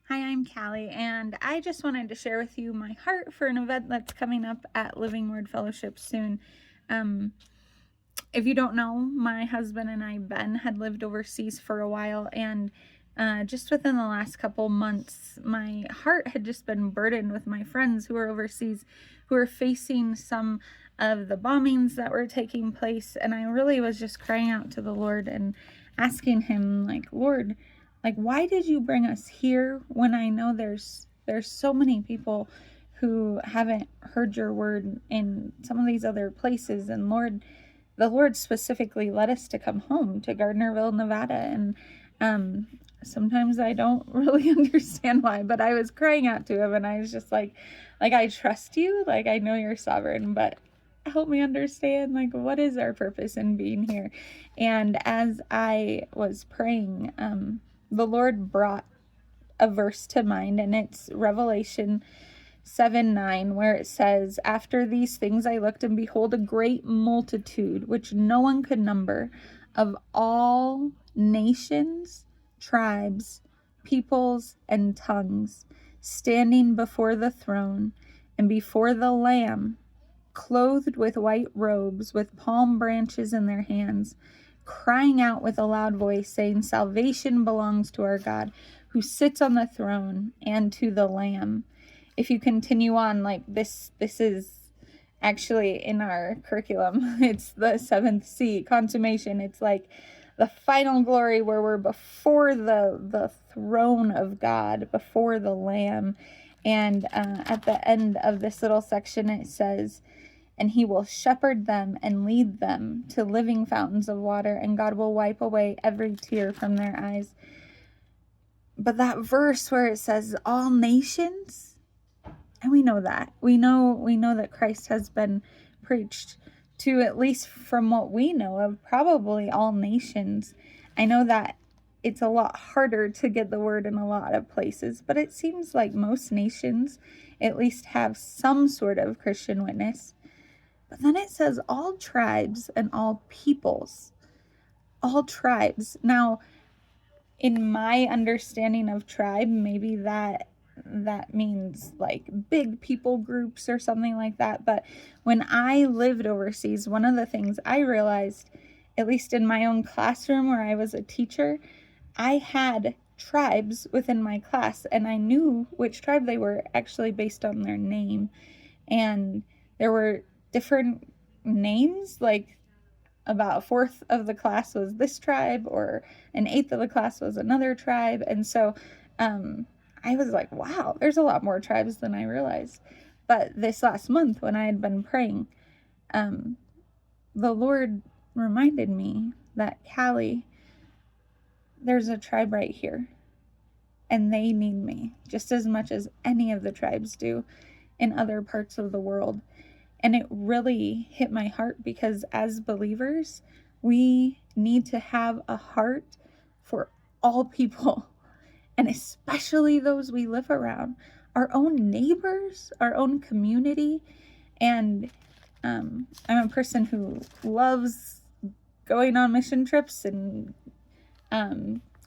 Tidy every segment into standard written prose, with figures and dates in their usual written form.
Hi, I'm Callie, and I just wanted to share with you my heart for an event that's coming up at Living Word Fellowship soon. Um, if you don't know, my husband and I, Ben, had lived overseas for a while, and just within the last couple months, my heart had just been burdened with my friends who are overseas, who are facing some of the bombings that were taking place, and I really was just crying out to the Lord and asking him, like, Lord, like, why did you bring us here when I know there's so many people who haven't heard your word in some of these other places? And Lord, the Lord specifically led us to come home to Gardnerville, Nevada. And sometimes I don't really understand why, but I was crying out to him, and I was just like, I trust you. Like, I know you're sovereign, but help me understand, like, what is our purpose in being here? And as I was praying, the Lord brought a verse to mind, and it's Revelation 7:9, where it says, "After these things I looked, and behold, a great multitude, which no one could number, of all nations, tribes, peoples, and tongues, standing before the throne and before the Lamb, clothed with white robes, with palm branches in their hands, crying out with a loud voice, saying, Salvation belongs to our God, who sits on the throne, and to the Lamb." If you continue on, like, this is actually in our curriculum. It's the seventh C, consummation. It's like the final glory, where we're before the throne of God, before the Lamb. And at the end of this little section, it says, "And he will shepherd them and lead them to living fountains of water, and God will wipe away every tear from their eyes." But that verse where it says all nations, and we know that. We know that Christ has been preached to, at least from what we know of, probably all nations. I know that it's a lot harder to get the word in a lot of places, but it seems like most nations at least have some sort of Christian witness. But then it says all tribes and all peoples. All tribes. Now, in my understanding of tribe, maybe that means like big people groups or something like that. But when I lived overseas, one of the things I realized, at least in my own classroom where I was a teacher, I had tribes within my class, and I knew which tribe they were actually based on their name. And there were different names, like about a fourth of the class was this tribe, or an eighth of the class was another tribe. And so I was like, wow, there's a lot more tribes than I realized. But this last month, when I had been praying, the Lord reminded me that, Callie, there's a tribe right here, and they need me just as much as any of the tribes do in other parts of the world. And it really hit my heart, because as believers, we need to have a heart for all people, and especially those we live around, our own neighbors, our own community. And I'm a person who loves going on mission trips and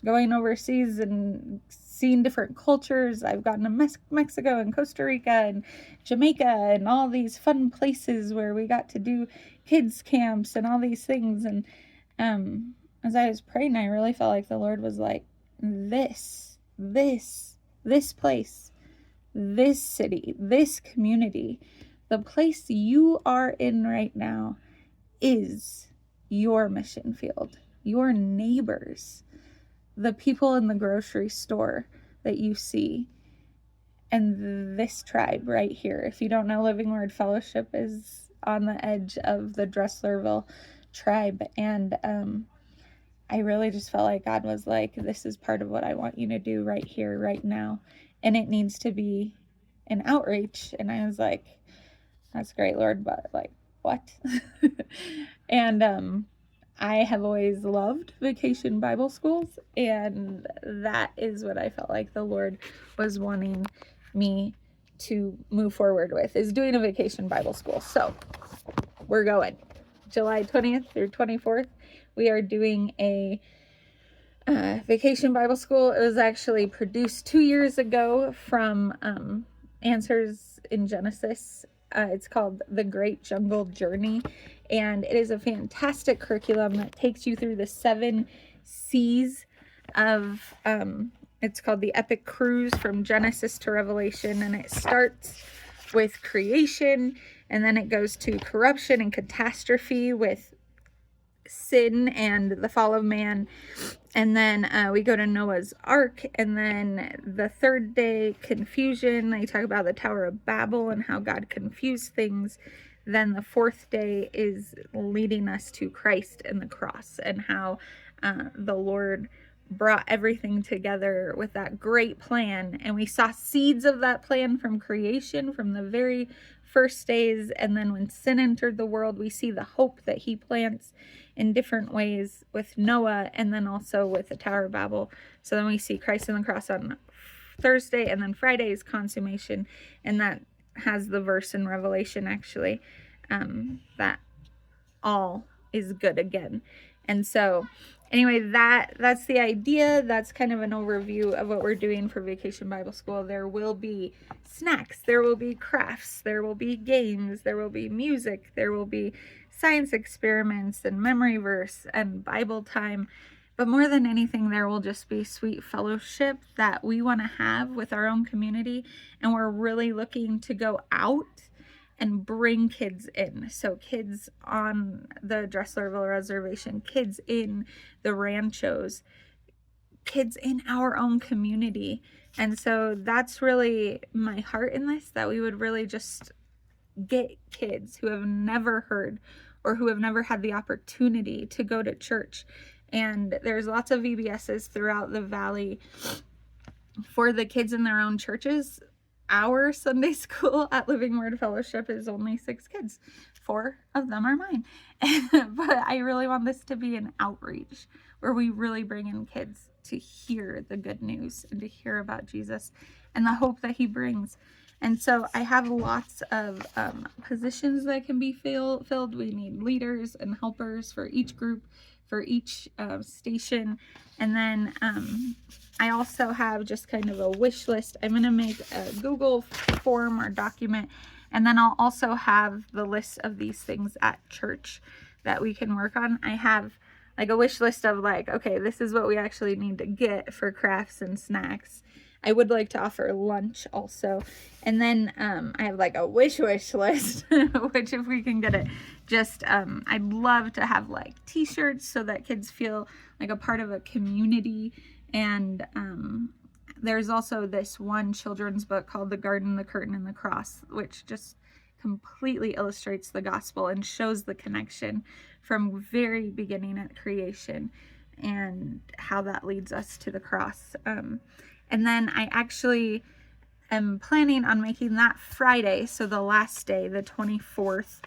going overseas and seeing different cultures. I've gotten to Mexico and Costa Rica and Jamaica and all these fun places where we got to do kids camps and all these things. And as I was praying, I really felt like the Lord was like, this place, this city, this community, the place you are in right now is your mission field, your neighbors, the people in the grocery store that you see. And this tribe right here, if you don't know, Living Word Fellowship is on the edge of the Dresslerville tribe. And I really just felt like God was like, this is part of what I want you to do right here, right now. And it needs to be an outreach. And I was like, that's great, Lord, but like, what? And I have always loved vacation Bible schools, and that is what I felt like the Lord was wanting me to move forward with, is doing a vacation Bible school. So we're going July 20th through 24th. We are doing a Vacation Bible School. It was actually produced 2 years ago from Answers in Genesis. It's called The Great Jungle Journey, and it is a fantastic curriculum that takes you through the 7 C's of, it's called the Epic Cruise from Genesis to Revelation, and it starts with creation, and then it goes to corruption and catastrophe with sin and the fall of man, and then we go to Noah's Ark, and then the third day, confusion. They talk about the Tower of Babel and how God confused things. Then the fourth day is leading us to Christ and the cross, and how the Lord brought everything together with that great plan. And we saw seeds of that plan from creation, from the very first days. And then when sin entered the world, we see the hope that he plants in different ways with Noah, and then also with the Tower of Babel. So then we see Christ on the cross on Thursday, and then Friday is consummation, and that has the verse in Revelation actually, that all is good again. And so anyway, that's the idea. That's kind of an overview of what we're doing for Vacation Bible School. There will be snacks, there will be crafts, there will be games, there will be music, there will be science experiments and memory verse and Bible time. But more than anything, there will just be sweet fellowship that we want to have with our own community. And we're really looking to go out and bring kids in. So kids on the Dresslerville Reservation, kids in the ranchos, kids in our own community. And so that's really my heart in this, that we would really just get kids who have never heard or who have never had the opportunity to go to church. And there's lots of VBSs throughout the valley for the kids in their own churches. Our Sunday school at Living Word Fellowship is only 6 kids. 4 of them are mine. But I really want this to be an outreach where we really bring in kids to hear the good news and to hear about Jesus and the hope that he brings. And so I have lots of positions that can be filled. We need leaders and helpers for each group, for each station. And then I also have just kind of a wish list. I'm going to make a Google form or document, and then I'll also have the list of these things at church that we can work on. I have like a wish list of like, okay, this is what we actually need to get for crafts and snacks. I would like to offer lunch also. And then I have like a wish list, which if we can get it, just I'd love to have like t-shirts so that kids feel like a part of a community. And there's also this one children's book called The Garden, the Curtain, and the Cross, which just completely illustrates the gospel and shows the connection from very beginning at creation and how that leads us to the cross. And then I actually am planning on making that Friday, so the last day, the 24th,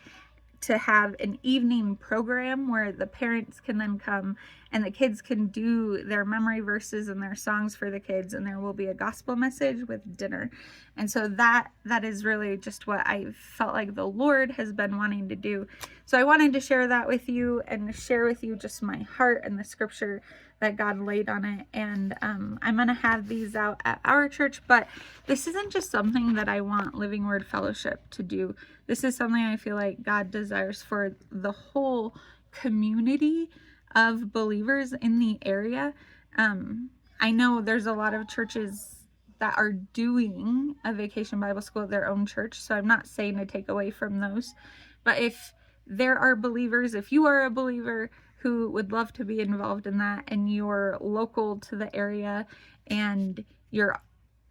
to have an evening program where the parents can then come and the kids can do their memory verses and their songs for the kids, and there will be a gospel message with dinner. And so that is really just what I felt like the Lord has been wanting to do. So I wanted to share that with you and share with you just my heart and the scripture that God laid on it. And I'm going to have these out at our church, but this isn't just something that I want Living Word Fellowship to do. This is something I feel like God desires for the whole community of believers in the area. I know there's a lot of churches that are doing a Vacation Bible School at their own church, so I'm not saying to take away from those. But if there are believers, if you are a believer who would love to be involved in that, and you're local to the area and you're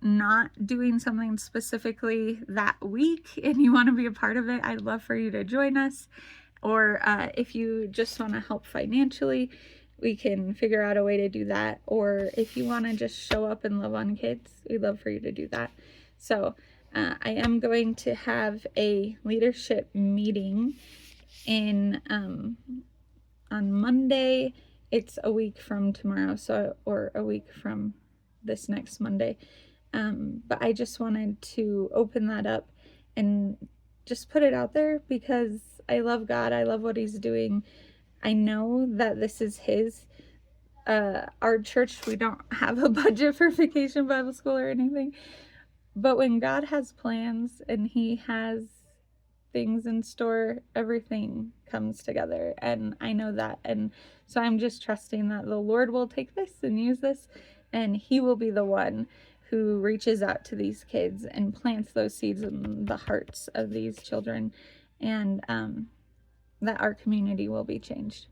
not doing something specifically that week and you want to be a part of it, I'd love for you to join us. Or if you just want to help financially, we can figure out a way to do that. Or if you want to just show up and love on kids, we'd love for you to do that. So I am going to have a leadership meeting on Monday. It's a week from tomorrow, or a week from this next Monday. But I just wanted to open that up and just put it out there because I love God. I love what he's doing. I know that this is his our church, we don't have a budget for Vacation Bible School or anything. But when God has plans and He has things in store, everything comes together. And I know that. And so I'm just trusting that the Lord will take this and use this, and He will be the one who reaches out to these kids and plants those seeds in the hearts of these children, and that our community will be changed.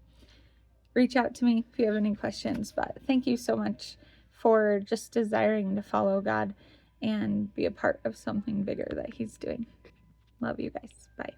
Reach out to me if you have any questions. But thank you so much for just desiring to follow God and be a part of something bigger that He's doing. Love you guys. Bye.